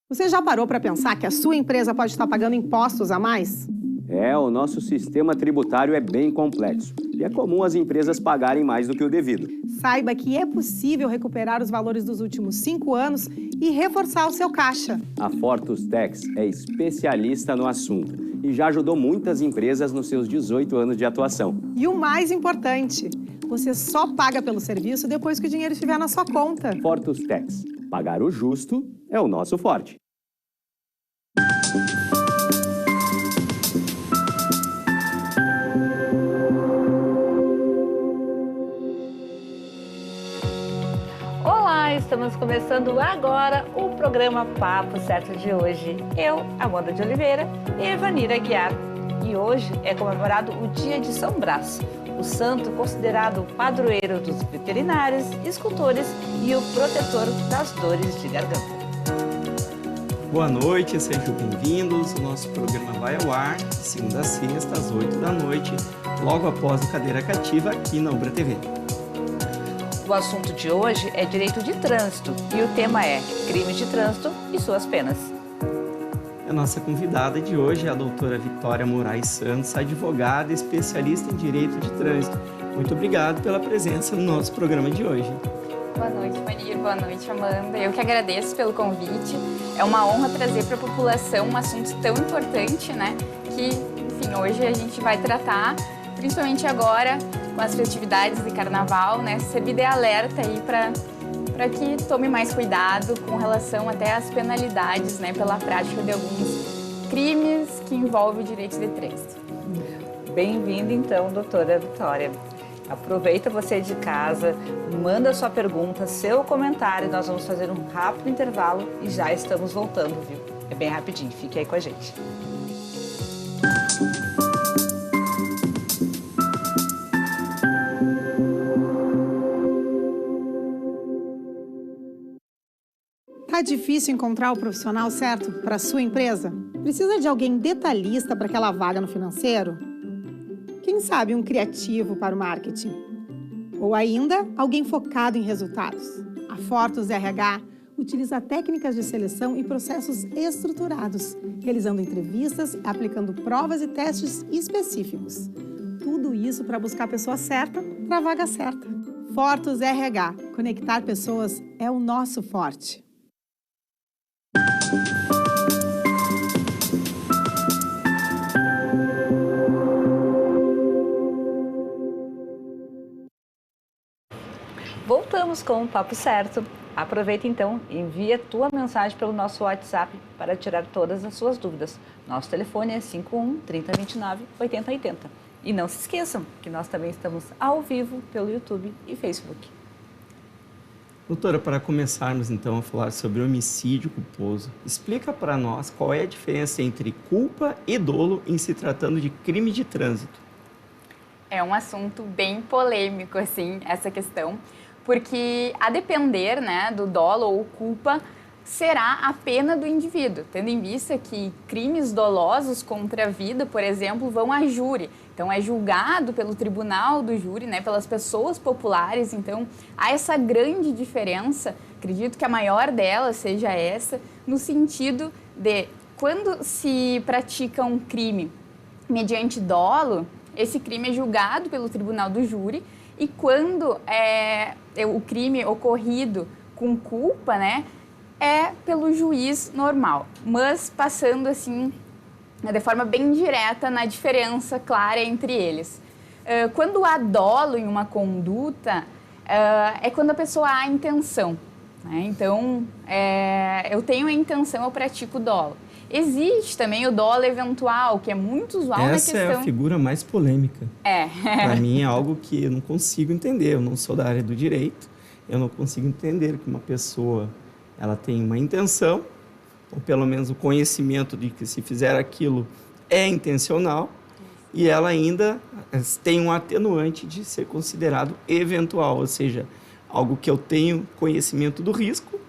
Você já parou para pensar que a sua empresa pode estar pagando impostos a mais? O nosso sistema tributário é bem complexo e é comum as empresas pagarem mais do que o devido. Saiba que é possível recuperar os valores dos últimos 5 anos e reforçar o seu caixa. A Fortus Tax é especialista no assunto e já ajudou muitas empresas nos seus 18 anos de atuação. E o mais importante, você só paga pelo serviço depois que o dinheiro estiver na sua conta. Fortus Tax. Pagar o justo é o nosso forte. Olá, estamos começando agora o programa Papo Certo de hoje. Eu, Amanda de Oliveira e Evanira Aguiar. E hoje é comemorado o Dia de São Brás, o santo considerado o padroeiro dos veterinários, escultores e o protetor das dores de garganta. Boa noite, sejam bem-vindos. O nosso programa vai ao ar de segunda a sexta, às 8 da noite, logo após o Cadeira Cativa, aqui na Ubra TV. O assunto de hoje é direito de trânsito e o tema é crimes de trânsito e suas penas. A nossa convidada de hoje é a doutora Vitória Moraes Santos, advogada especialista em direito de trânsito. Muito obrigado pela presença no nosso programa de hoje. Boa noite, Maria. Boa noite, Amanda. Eu que agradeço pelo convite. É uma honra trazer para a população um assunto tão importante, né? Que, enfim, hoje a gente vai tratar, principalmente agora, com as festividades de carnaval, né? Servir de alerta aí para que tome mais cuidado com relação até às penalidades, né? Pela prática de alguns crimes que envolvem o direito de trânsito. Bem-vinda, então, doutora Vitória. Aproveita você de casa, manda sua pergunta, seu comentário. Nós vamos fazer um rápido intervalo e já estamos voltando, viu? É bem rapidinho, fique aí com a gente. Tá difícil encontrar o profissional certo para a sua empresa? Precisa de alguém detalhista para aquela vaga no financeiro? Quem sabe um criativo para o marketing? Ou ainda, alguém focado em resultados? A Fortus RH utiliza técnicas de seleção e processos estruturados, realizando entrevistas, aplicando provas e testes específicos. Tudo isso para buscar a pessoa certa para a vaga certa. Fortus RH. Conectar pessoas é o nosso forte. Voltamos com o Papo Certo. Aproveita então e envia tua mensagem pelo nosso WhatsApp para tirar todas as suas dúvidas. Nosso telefone é 51 3029 8080. E não se esqueçam que nós também estamos ao vivo pelo YouTube e Facebook. Doutora, para começarmos então a falar sobre homicídio culposo, explica para nós qual é a diferença entre culpa e dolo em se tratando de crime de trânsito. É um assunto bem polêmico, assim, essa questão, porque a depender, né, do dolo ou culpa, será a pena do indivíduo, tendo em vista que crimes dolosos contra a vida, por exemplo, vão a júri. Então, é julgado pelo tribunal do júri, né, pelas pessoas populares. Então, há essa grande diferença, acredito que a maior delas seja essa, no sentido de quando se pratica um crime mediante dolo, esse crime é julgado pelo tribunal do júri, e quando o crime ocorrido com culpa, né, é pelo juiz normal. Mas passando assim, de forma bem direta na diferença clara entre eles. Quando há dolo em uma conduta, é quando a pessoa há intenção, né? Então, eu tenho a intenção, eu pratico dolo. Existe também o dolo eventual, que é muito usual na questão... Essa é a figura mais polêmica. Para mim é algo que eu não consigo entender. Eu não sou da área do direito. Eu não consigo entender que uma pessoa ela tem uma intenção, ou pelo menos o conhecimento de que se fizer aquilo é intencional, e ela ainda tem um atenuante de ser considerado eventual, ou seja, algo que eu tenho conhecimento do risco,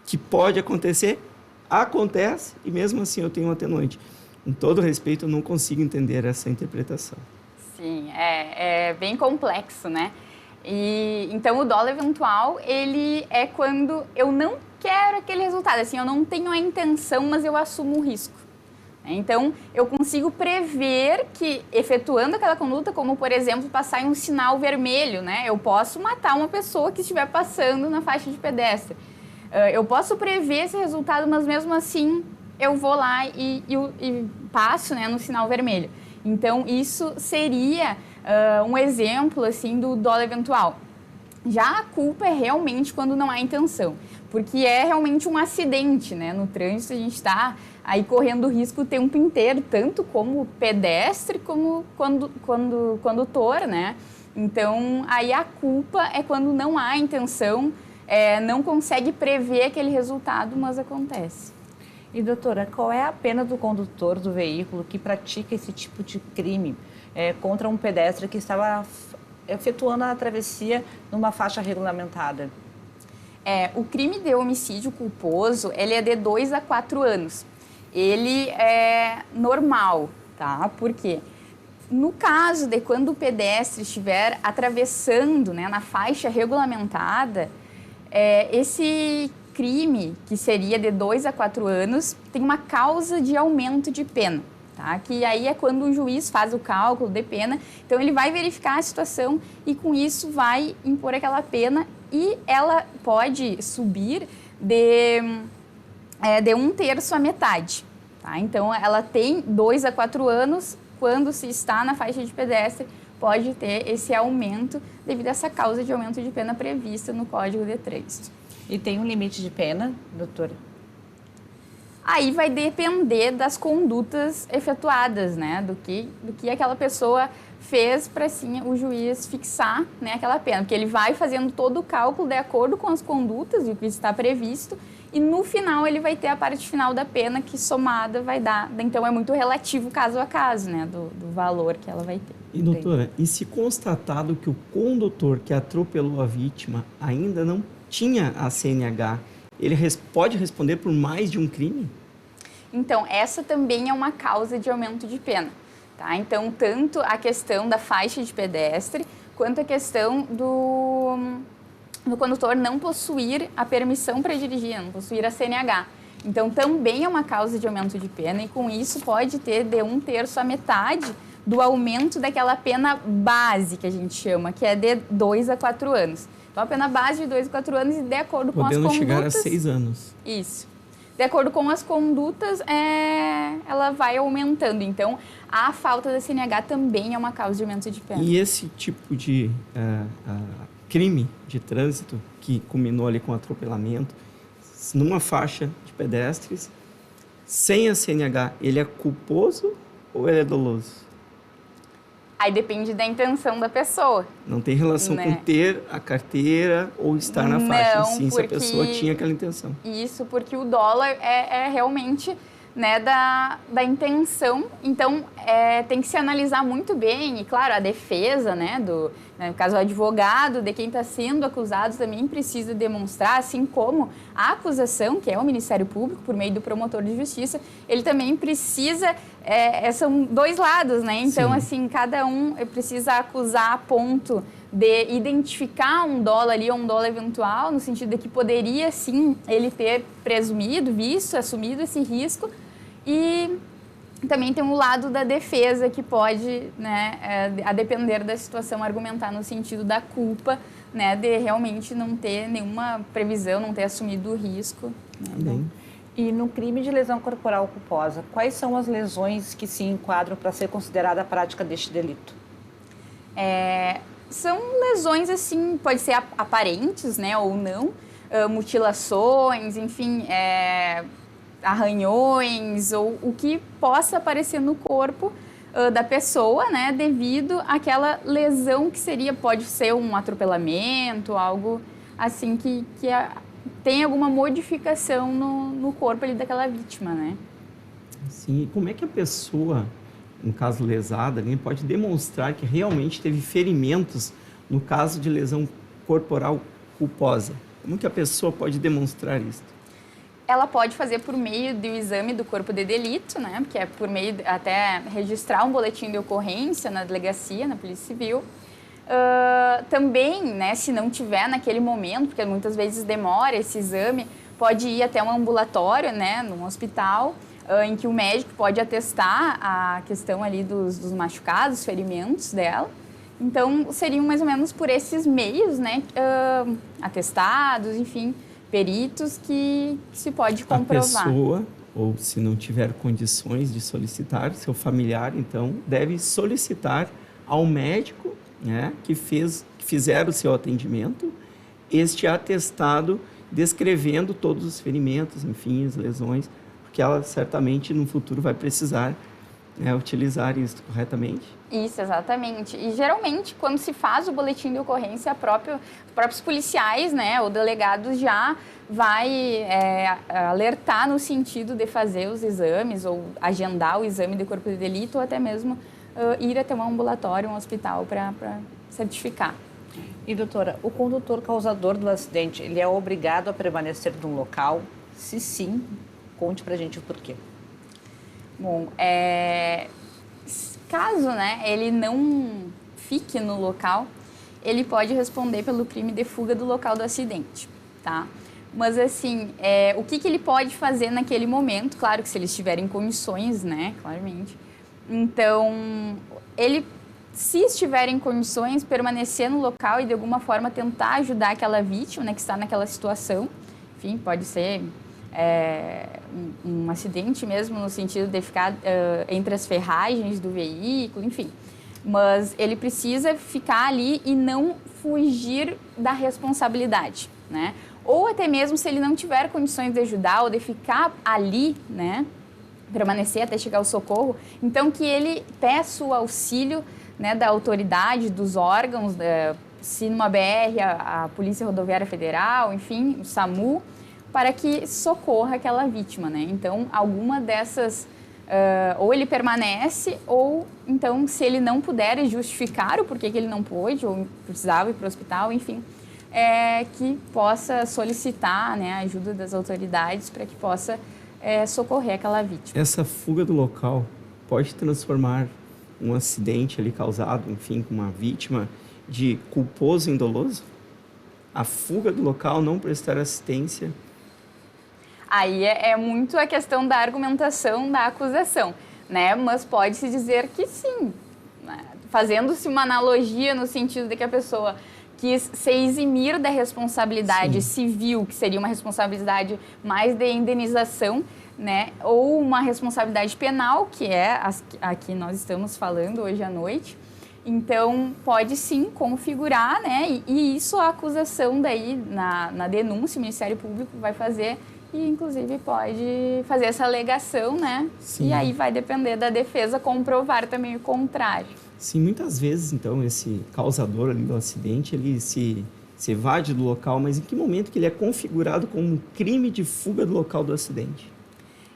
que pode acontecer, acontece, e mesmo assim eu tenho um atenuante. Com todo respeito, eu não consigo entender essa interpretação. Sim, é bem complexo, né? E então o dolo eventual, ele é quando eu não quero aquele resultado, assim, eu não tenho a intenção, mas eu assumo o risco. Então, eu consigo prever que, efetuando aquela conduta, como, por exemplo, passar em um sinal vermelho, né? Eu posso matar uma pessoa que estiver passando na faixa de pedestre. Eu posso prever esse resultado, mas mesmo assim, eu vou lá e passo, né, no sinal vermelho. Então, isso seria um exemplo, assim, do dolo eventual. Já a culpa é realmente quando não há intenção, porque é realmente um acidente, né? No trânsito a gente está aí correndo o risco o tempo inteiro, tanto como pedestre como condutor, né? Então, aí a culpa é quando não há intenção, não consegue prever aquele resultado, mas acontece. E, doutora, qual é a pena do condutor do veículo que pratica esse tipo de crime contra um pedestre que estava efetuando a travessia numa faixa regulamentada? O crime de homicídio culposo, ele é de 2 a 4 anos. Ele é normal, tá? Por quê? No caso de quando o pedestre estiver atravessando, né, na faixa regulamentada, esse crime, que seria de 2 a 4 anos, tem uma causa de aumento de pena. Tá? Que aí é quando o juiz faz o cálculo de pena, então ele vai verificar a situação e com isso vai impor aquela pena e ela pode subir de 1/3 à metade. Tá? Então ela tem 2 a 4 anos, quando se está na faixa de pedestre, pode ter esse aumento devido a essa causa de aumento de pena prevista no Código de Trânsito. E tem um limite de pena, doutora? Aí vai depender das condutas efetuadas, né? Do que aquela pessoa fez para, assim, o juiz fixar, né, aquela pena. Porque ele vai fazendo todo o cálculo de acordo com as condutas e o que está previsto e no final ele vai ter a parte final da pena que somada vai dar. Então é muito relativo caso a caso, né, do valor que ela vai ter. E doutora, e se constatado que o condutor que atropelou a vítima ainda não tinha a CNH, ele pode responder por mais de um crime? Então, essa também é uma causa de aumento de pena. Tá? Então, tanto a questão da faixa de pedestre, quanto a questão do condutor não possuir a permissão para dirigir, não possuir a CNH. Então, também é uma causa de aumento de pena e, com isso, pode ter de 1/3 à metade do aumento daquela pena base, que a gente chama, que é de 2 a 4 anos. Então, a pena base de 2 a 4 anos e de acordo com as condutas... Podendo chegar a 6 anos. Isso. De acordo com as condutas, ela vai aumentando. Então, a falta da CNH também é uma causa de aumento de pena. E esse tipo de crime de trânsito, que culminou ali com atropelamento, numa faixa de pedestres, sem a CNH, ele é culposo ou ele é doloso? Aí depende da intenção da pessoa. Não tem relação, né, com ter a carteira ou estar na faixa, sim, se a pessoa tinha aquela intenção. Isso, porque o dólar é realmente, né, da intenção. Então, tem que se analisar muito bem. E, claro, a defesa, né, no caso, o advogado de quem está sendo acusado também precisa demonstrar, assim como a acusação, que é o Ministério Público, por meio do promotor de justiça, ele também precisa... são dois lados, né? Então, sim, assim, cada um precisa acusar a ponto de identificar um dolo ali ou um dolo eventual, no sentido de que poderia, sim, ele ter presumido, visto, assumido esse risco. E também tem um lado da defesa que pode, né, a depender da situação, argumentar no sentido da culpa, né, de realmente não ter nenhuma previsão, não ter assumido o risco. Né? E no crime de lesão corporal culposa, quais são as lesões que se enquadram para ser considerada a prática deste delito? São lesões, assim, pode ser aparentes, né, ou não, mutilações, enfim, arranhões, ou o que possa aparecer no corpo da pessoa, né, devido àquela lesão que pode ser um atropelamento, algo assim que tem alguma modificação no corpo ali daquela vítima, né? Sim, e como é que a pessoa, no caso lesada, pode demonstrar que realmente teve ferimentos no caso de lesão corporal culposa? Como que a pessoa pode demonstrar isso? Ela pode fazer por meio do exame do corpo de delito, né? Que é por meio até registrar um boletim de ocorrência na delegacia, na Polícia Civil. Também, né, se não tiver naquele momento, porque muitas vezes demora esse exame, pode ir até um ambulatório, né, num hospital, em que o médico pode atestar a questão ali dos machucados, ferimentos dela. Então, seriam mais ou menos por esses meios, né, atestados, enfim, peritos que se pode comprovar. A pessoa, ou se não tiver condições de solicitar, seu familiar, então, deve solicitar ao médico, né, que fizer o seu atendimento, este atestado descrevendo todos os ferimentos, enfim, as lesões, porque ela certamente no futuro vai precisar, né, utilizar isso corretamente. Isso, exatamente. E geralmente, quando se faz o boletim de ocorrência, os próprios policiais, né, ou delegados já vai alertar no sentido de fazer os exames ou agendar o exame de corpo de delito ou até mesmo ir até um ambulatório, um hospital para certificar. E, doutora, o condutor causador do acidente, ele é obrigado a permanecer no local? Se sim, conte pra gente o porquê. Bom, caso, né, ele não fique no local, ele pode responder pelo crime de fuga do local do acidente, tá? Mas, assim, o que ele pode fazer naquele momento? Claro que se eles tiverem condições, né, claramente. Então, ele, se estiver em condições, permanecer no local e, de alguma forma, tentar ajudar aquela vítima, né, que está naquela situação. Enfim, pode ser um acidente mesmo, no sentido de ficar entre as ferragens do veículo, enfim. Mas ele precisa ficar ali e não fugir da responsabilidade, né? Ou até mesmo se ele não tiver condições de ajudar ou de ficar ali, né, permanecer até chegar o socorro, então que ele peça o auxílio, né, da autoridade, dos órgãos, se numa BR, a Polícia Rodoviária Federal, enfim, o SAMU, para que socorra aquela vítima, né? Então, alguma dessas, ou ele permanece, ou então, se ele não puder justificar o porquê que ele não pôde, ou precisava ir para o hospital, enfim, que possa solicitar, né, a ajuda das autoridades para que possa socorrer aquela vítima. Essa fuga do local pode transformar um acidente ali causado, enfim, com uma vítima, de culposo em doloso? A fuga do local, não prestar assistência? Aí é muito a questão da argumentação da acusação, né? Mas pode-se dizer que sim, né? Fazendo-se uma analogia no sentido de que a pessoa quis se eximir da responsabilidade civil, que seria uma responsabilidade mais de indenização, né? Ou uma responsabilidade penal, que é a que nós estamos falando hoje à noite. Então, pode sim configurar, né? E isso a acusação daí, na denúncia, o Ministério Público vai fazer e, inclusive, pode fazer essa alegação, né? Sim. E aí vai depender da defesa comprovar também o contrário. Sim, muitas vezes, então, esse causador ali do acidente, ele se evade do local, mas em que momento que ele é configurado como um crime de fuga do local do acidente?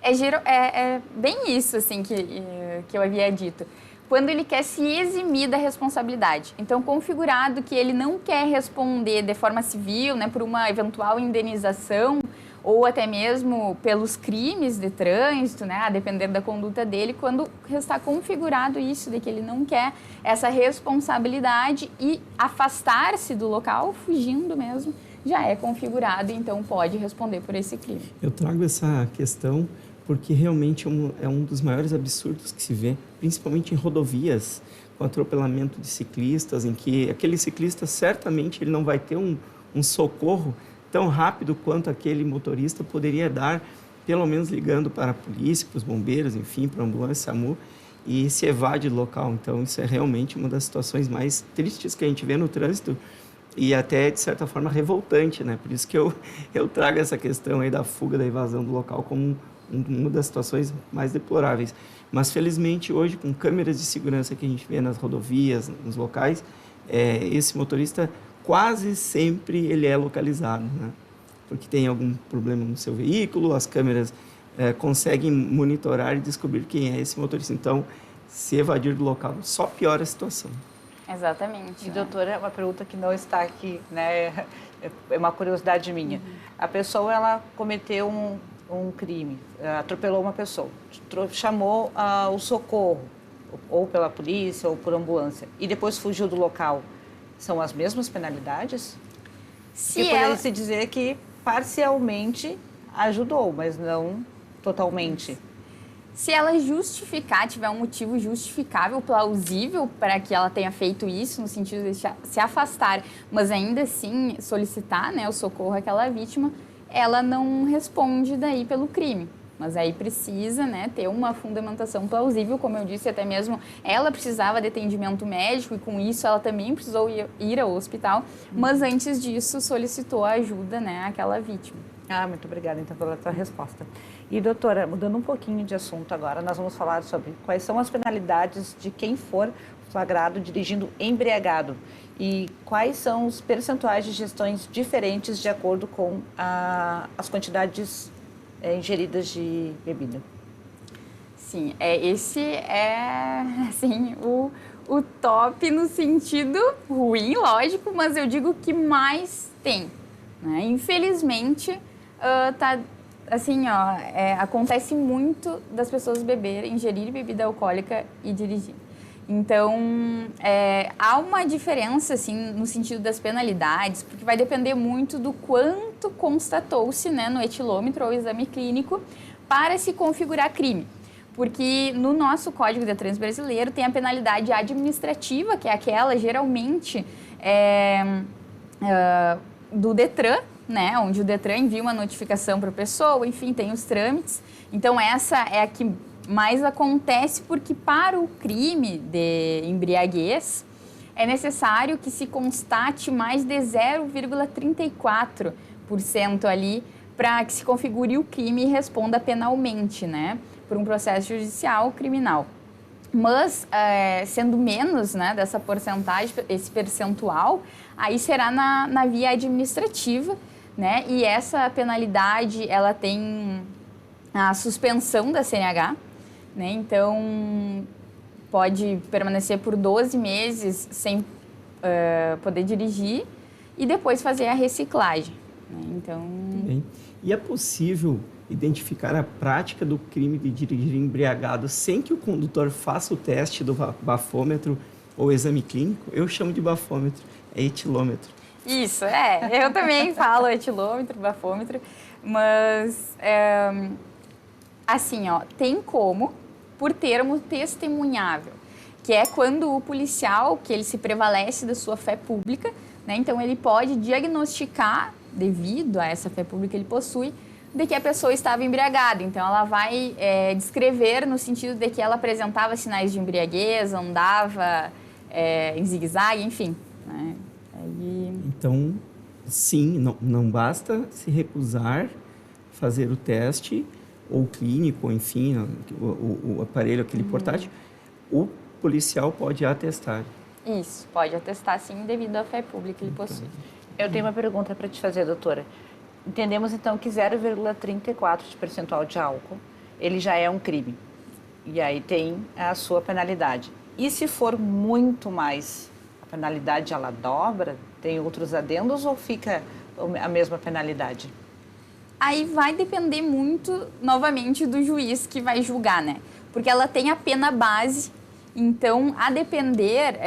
É bem isso, assim, que eu havia dito. Quando ele quer se eximir da responsabilidade. Então, configurado que ele não quer responder de forma civil, né, por uma eventual indenização, ou até mesmo pelos crimes de trânsito, né, a depender da conduta dele, quando está configurado isso, de que ele não quer essa responsabilidade e afastar-se do local, fugindo mesmo, já é configurado, então pode responder por esse crime. Eu trago essa questão porque realmente é um dos maiores absurdos que se vê, principalmente em rodovias, com atropelamento de ciclistas, em que aquele ciclista certamente ele não vai ter um socorro tão rápido quanto aquele motorista poderia dar, pelo menos ligando para a polícia, para os bombeiros, enfim, para a ambulância, SAMU, e se evade do local. Então, isso é realmente uma das situações mais tristes que a gente vê no trânsito e até, de certa forma, revoltante, né? Por isso que eu trago essa questão aí da fuga, da evasão do local como uma das situações mais deploráveis. Mas, felizmente, hoje, com câmeras de segurança que a gente vê nas rodovias, nos locais, esse motorista quase sempre ele é localizado, né? Porque tem algum problema no seu veículo, as câmeras conseguem monitorar e descobrir quem é esse motorista. Então, se evadir do local só piora a situação. Exatamente. E, doutora, uma pergunta que não está aqui, né? É uma curiosidade minha. A pessoa, ela cometeu um crime, atropelou uma pessoa, chamou o socorro, ou pela polícia, ou por ambulância, e depois fugiu do local. São as mesmas penalidades? Se poderia se dizer que parcialmente ajudou, mas não totalmente. Se ela justificar, tiver um motivo justificável, plausível para que ela tenha feito isso, no sentido de se afastar, mas ainda assim solicitar, né, o socorro àquela vítima, ela não responde daí pelo crime. Mas aí precisa, né, ter uma fundamentação plausível, como eu disse, até mesmo ela precisava de atendimento médico e com isso ela também precisou ir ao hospital, mas antes disso solicitou a ajuda, né, àquela vítima. Muito obrigada, então, pela tua resposta. E, doutora, mudando um pouquinho de assunto agora, nós vamos falar sobre quais são as penalidades de quem for flagrado dirigindo embriagado e quais são os percentuais de gestões diferentes de acordo com as quantidades ingeridas de bebida. Sim, esse é, assim, o top no sentido ruim, lógico, mas eu digo que mais tem, né? Infelizmente, assim, acontece muito das pessoas ingerir bebida alcoólica e dirigir. Então, há uma diferença, assim, no sentido das penalidades, porque vai depender muito do quanto constatou-se, né, no etilômetro ou exame clínico para se configurar crime. Porque no nosso Código de Trânsito brasileiro tem a penalidade administrativa, que é aquela, geralmente, do Detran, né, onde o Detran envia uma notificação para a pessoa, enfim, tem os trâmites. Então, essa é a que mais acontece, porque para o crime de embriaguez é necessário que se constate mais de 0,34% ali para que se configure o crime e responda penalmente, né, por um processo judicial criminal. Mas, sendo menos, né, dessa porcentagem, esse percentual, aí será na via administrativa, né, e essa penalidade, ela tem a suspensão da CNH, né, então pode permanecer por 12 meses sem poder dirigir e depois fazer a reciclagem, né, então... Bem, e é possível identificar a prática do crime de dirigir embriagado sem que o condutor faça o teste do bafômetro ou exame clínico? Eu chamo de bafômetro, é etilômetro. Isso, eu também falo etilômetro, bafômetro, mas, assim, tem como, por termo testemunhável, que é quando o policial, que ele se prevalece da sua fé pública, né, então ele pode diagnosticar, devido a essa fé pública que ele possui, de que a pessoa estava embriagada. Então, ela vai descrever no sentido de que ela apresentava sinais de embriaguez, andava em zigue-zague, enfim, né? Então, sim, não basta se recusar fazer o teste, ou clínico, ou enfim, o aparelho, aquele portátil, o policial pode atestar. Isso, pode atestar sim, devido à fé pública que ele possui. Eu tenho uma pergunta para te fazer, doutora. Entendemos então que 0,34% de percentual de álcool, ele já é um crime. E aí tem a sua penalidade. E se for muito mais, a penalidade ela dobra? Tem outros adendos ou fica a mesma penalidade? Aí vai depender muito, novamente, do juiz que vai julgar, né? Porque ela tem a pena base, então, a depender,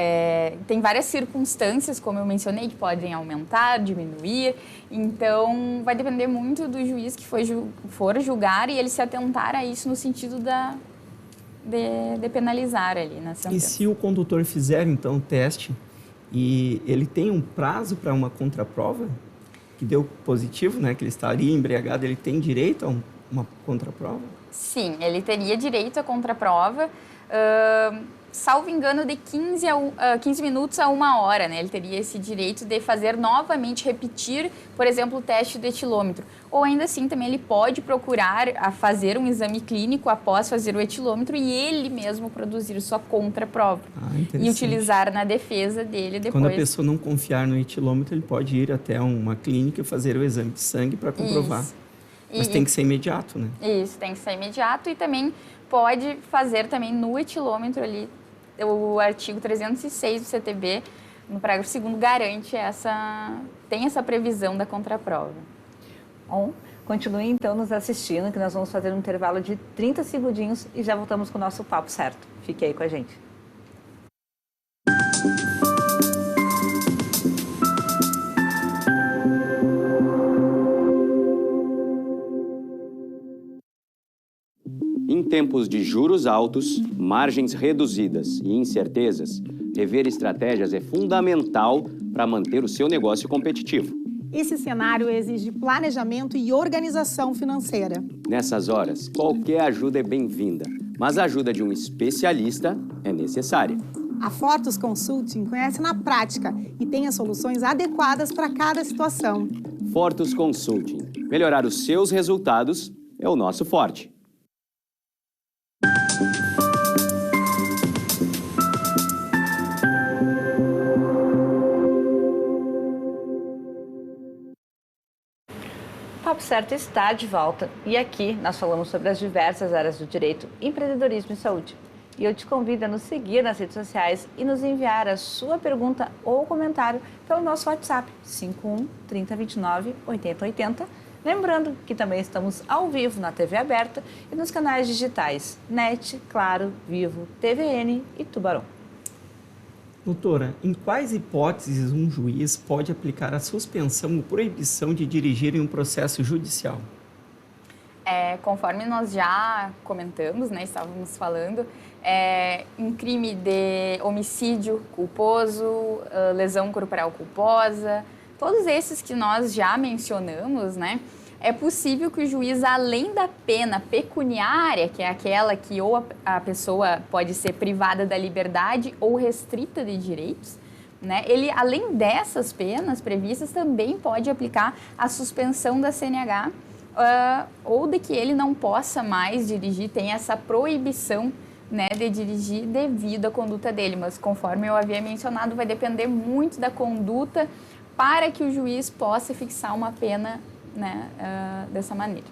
tem várias circunstâncias, como eu mencionei, que podem aumentar, diminuir. Então, vai depender muito do juiz que for julgar e ele se atentar a isso no sentido de penalizar ali na sentença. E se o condutor fizer, então, o teste e ele tem um prazo para uma contraprova, que deu positivo, né, que ele estaria embriagado, ele tem direito a uma contraprova? Sim, ele teria direito à contraprova, salvo engano, de 15 minutos a 1 hora, né? Ele teria esse direito de fazer novamente, repetir, por exemplo, o teste do etilômetro. Ou ainda assim, também ele pode procurar fazer um exame clínico após fazer o etilômetro e ele mesmo produzir sua contraprova. E utilizar na defesa dele depois. Quando a pessoa não confiar no etilômetro, ele pode ir até uma clínica e fazer o exame de sangue para comprovar. Isso. Mas tem que ser imediato, né? Isso, tem que ser imediato e também pode fazer também no etilômetro ali, o artigo 306 do CTB, no parágrafo 2º, garante tem essa previsão da contraprova. Bom, continue então nos assistindo, que nós vamos fazer um intervalo de 30 segundinhos e já voltamos com o nosso papo certo. Fique aí com a gente. Em tempos de juros altos, margens reduzidas e incertezas, rever estratégias é fundamental para manter o seu negócio competitivo. Esse cenário exige planejamento e organização financeira. Nessas horas, qualquer ajuda é bem-vinda, mas a ajuda de um especialista é necessária. A Fortus Consulting conhece na prática e tem as soluções adequadas para cada situação. Fortus Consulting. Melhorar os seus resultados é o nosso forte. O Papo Certo está de volta e aqui nós falamos sobre as diversas áreas do direito, empreendedorismo e saúde. E eu te convido a nos seguir nas redes sociais e nos enviar a sua pergunta ou comentário pelo nosso WhatsApp 51 3029 8080. Lembrando que também estamos ao vivo na TV aberta e nos canais digitais NET, Claro, Vivo, TVN e Tubarão. Doutora, em quais hipóteses um juiz pode aplicar a suspensão ou proibição de dirigir em um processo judicial? Conforme nós já comentamos, né, estávamos falando, em crime de homicídio culposo, lesão corporal culposa, todos esses que nós já mencionamos, né, é possível que o juiz, além da pena pecuniária, que é aquela que ou a pessoa pode ser privada da liberdade ou restrita de direitos, né, ele, além dessas penas previstas, também pode aplicar a suspensão da CNH, ou de que ele não possa mais dirigir, tem essa proibição, né, de dirigir devido à conduta dele. Mas, conforme eu havia mencionado, vai depender muito da conduta para que o juiz possa fixar uma pena, né, dessa maneira.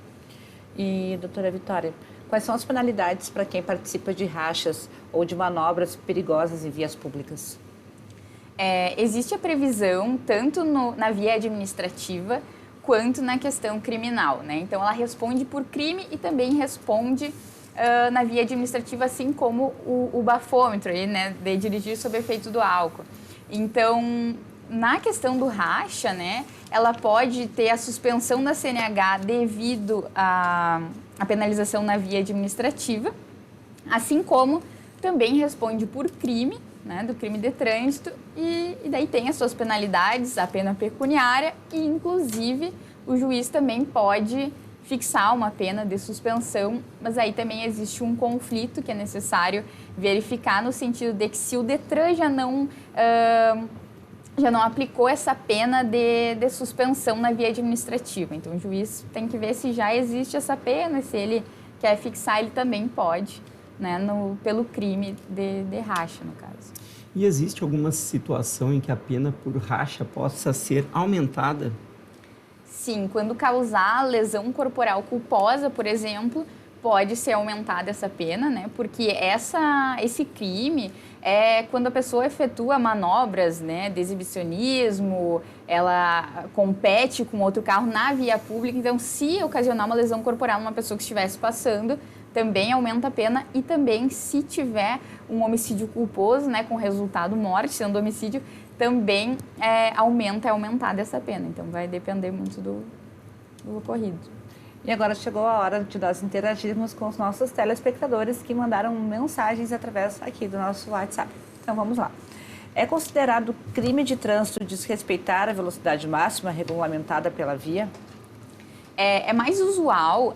E, doutora Vitória, quais são as penalidades para quem participa de rachas ou de manobras perigosas em vias públicas? Existe a previsão tanto na via administrativa quanto na questão criminal, né? Então, ela responde por crime e também responde na via administrativa, assim como o bafômetro, né, de dirigir sob efeito do álcool. Então, na questão do racha, né, ela pode ter a suspensão da CNH devido à penalização na via administrativa, assim como também responde por crime, né, do crime de trânsito, e daí tem as suas penalidades, a pena pecuniária, e inclusive o juiz também pode fixar uma pena de suspensão, mas aí também existe um conflito que é necessário verificar no sentido de que se o Detran já não aplicou essa pena de suspensão na via administrativa. Então, o juiz tem que ver se já existe essa pena, e se ele quer fixar, ele também pode, né, pelo crime de racha, no caso. E existe alguma situação em que a pena por racha possa ser aumentada? Sim, quando causar lesão corporal culposa, por exemplo, pode ser aumentada essa pena, né? Porque esse crime é quando a pessoa efetua manobras, né, de exibicionismo, ela compete com outro carro na via pública. Então, se ocasionar uma lesão corporal numa pessoa que estivesse passando, também aumenta a pena. E também, se tiver um homicídio culposo, né, com resultado morte, sendo homicídio, também é aumentada essa pena. Então, vai depender muito do ocorrido. E agora chegou a hora de nós interagirmos com os nossos telespectadores que mandaram mensagens através aqui do nosso WhatsApp. Então, vamos lá. É considerado crime de trânsito desrespeitar a velocidade máxima regulamentada pela via? É mais usual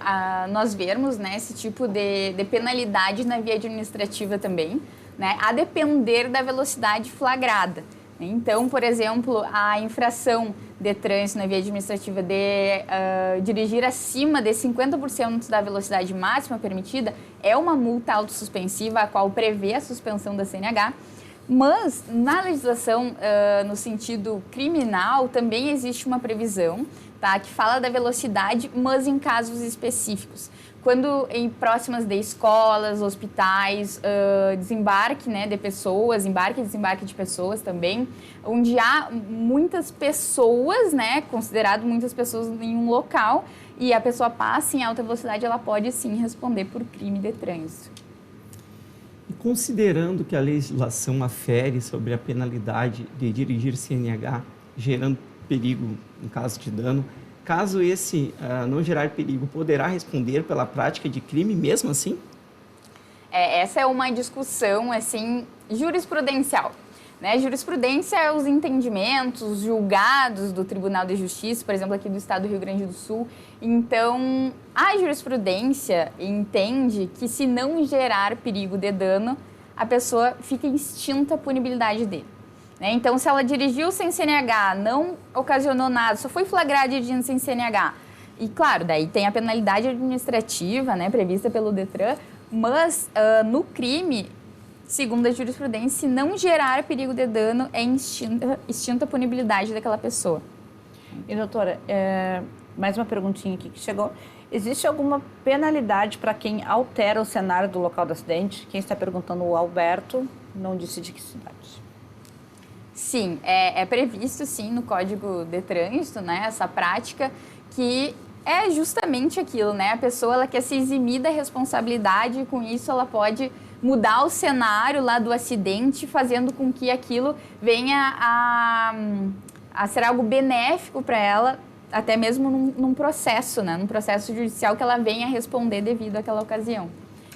nós vermos, né, esse tipo de penalidade na via administrativa também, né, a depender da velocidade flagrada. Então, por exemplo, a infração de trânsito na via administrativa de dirigir acima de 50% da velocidade máxima permitida é uma multa autossuspensiva, a qual prevê a suspensão da CNH. Mas, na legislação, no sentido criminal, também existe uma previsão, tá, que fala da velocidade, mas em casos específicos. Quando próximas de escolas, hospitais, desembarque, né, de pessoas, embarque e desembarque de pessoas também, onde há muitas pessoas, né, considerado muitas pessoas em um local, e a pessoa passa em alta velocidade, ela pode sim responder por crime de trânsito. E considerando que a legislação afere sobre a penalidade de dirigir CNH, gerando perigo em caso de dano, caso esse não gerar perigo, poderá responder pela prática de crime mesmo assim? Essa é uma discussão, assim, jurisprudencial. Né? Jurisprudência é os entendimentos, julgados do Tribunal de Justiça, por exemplo, aqui do Estado do Rio Grande do Sul. Então, a jurisprudência entende que se não gerar perigo de dano, a pessoa fica extinta a punibilidade dele. Né? Então, se ela dirigiu sem CNH, não ocasionou nada, só foi flagrada dirigindo sem CNH, e claro, daí tem a penalidade administrativa, né, prevista pelo Detran, mas no crime, segundo a jurisprudência, se não gerar perigo de dano, é extinta a punibilidade daquela pessoa. E, doutora, mais uma perguntinha aqui que chegou. Existe alguma penalidade para quem altera o cenário do local do acidente? Quem está perguntando, o Alberto, não disse de que cidade. Sim, é previsto, sim, no Código de Trânsito, né, essa prática que é justamente aquilo, né? A pessoa ela quer se eximir da responsabilidade e com isso ela pode mudar o cenário lá do acidente, fazendo com que aquilo venha a ser algo benéfico para ela, até mesmo num processo, né? Num processo judicial que ela venha a responder devido àquela ocasião.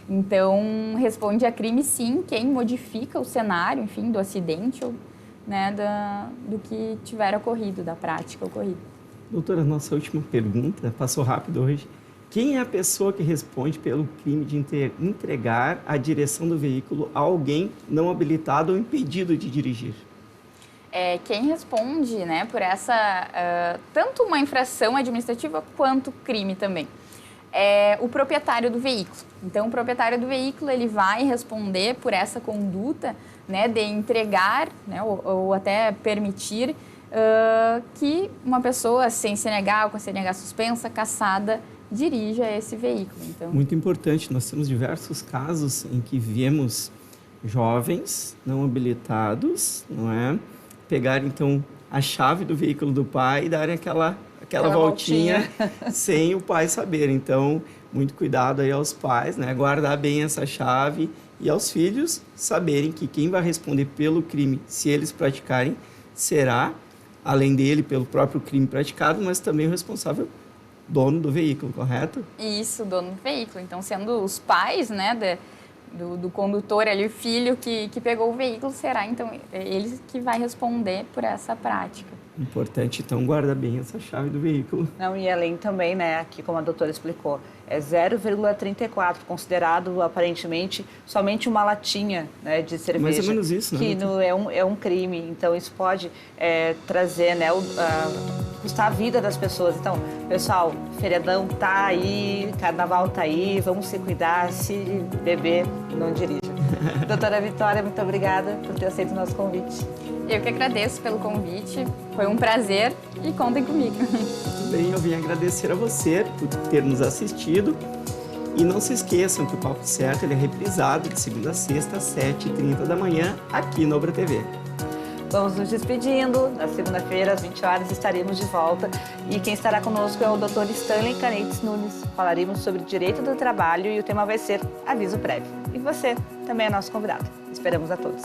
Então, responde a crime, sim, quem modifica o cenário, enfim, do acidente ou, né, do que tiver ocorrido, da prática ocorrida. Doutora, nossa última pergunta, passou rápido hoje. Quem é a pessoa que responde pelo crime de entregar a direção do veículo a alguém não habilitado ou impedido de dirigir? Quem responde, né, por essa, tanto uma infração administrativa quanto crime também, é o proprietário do veículo. Então, o proprietário do veículo ele vai responder por essa conduta, né, de entregar, né, ou até permitir que uma pessoa sem CNH ou com CNH suspensa, cassada, dirija esse veículo. Então... Muito importante, nós temos diversos casos em que vemos jovens não habilitados, não é? Pegar, então, a chave do veículo do pai e darem aquela voltinha sem o pai saber. Então, muito cuidado aí aos pais, né? Guardar bem essa chave e aos filhos saberem que quem vai responder pelo crime, se eles praticarem, será, além dele, pelo próprio crime praticado, mas também o responsável dono do veículo, correto? Isso, dono do veículo. Então, sendo os pais, né, do condutor ali, o filho que pegou o veículo, será, então, ele que vai responder por essa prática. Importante, então, guarda bem essa chave do veículo. Não, e além também, né, aqui como a doutora explicou, é 0,34, considerado, aparentemente, somente uma latinha, né, de cerveja. Mais ou menos isso, né? Que é um crime, então isso pode trazer, né, custar a vida das pessoas. Então, pessoal, feriadão tá aí, carnaval tá aí, vamos se cuidar, se beber, não dirija. Doutora Vitória, muito obrigada por ter aceito o nosso convite. Eu que agradeço pelo convite, foi um prazer e contem comigo. Muito bem, eu vim agradecer a você por ter nos assistido e não se esqueçam que o Papo Certo ele é reprisado de segunda a sexta às 7h30 da manhã aqui na Obra TV. Vamos nos despedindo, na segunda-feira às 20 horas estaremos de volta e quem estará conosco é o Dr. Stanley Canetes Nunes. Falaremos sobre direito do trabalho e o tema vai ser aviso prévio. E você também é nosso convidado. Esperamos a todos.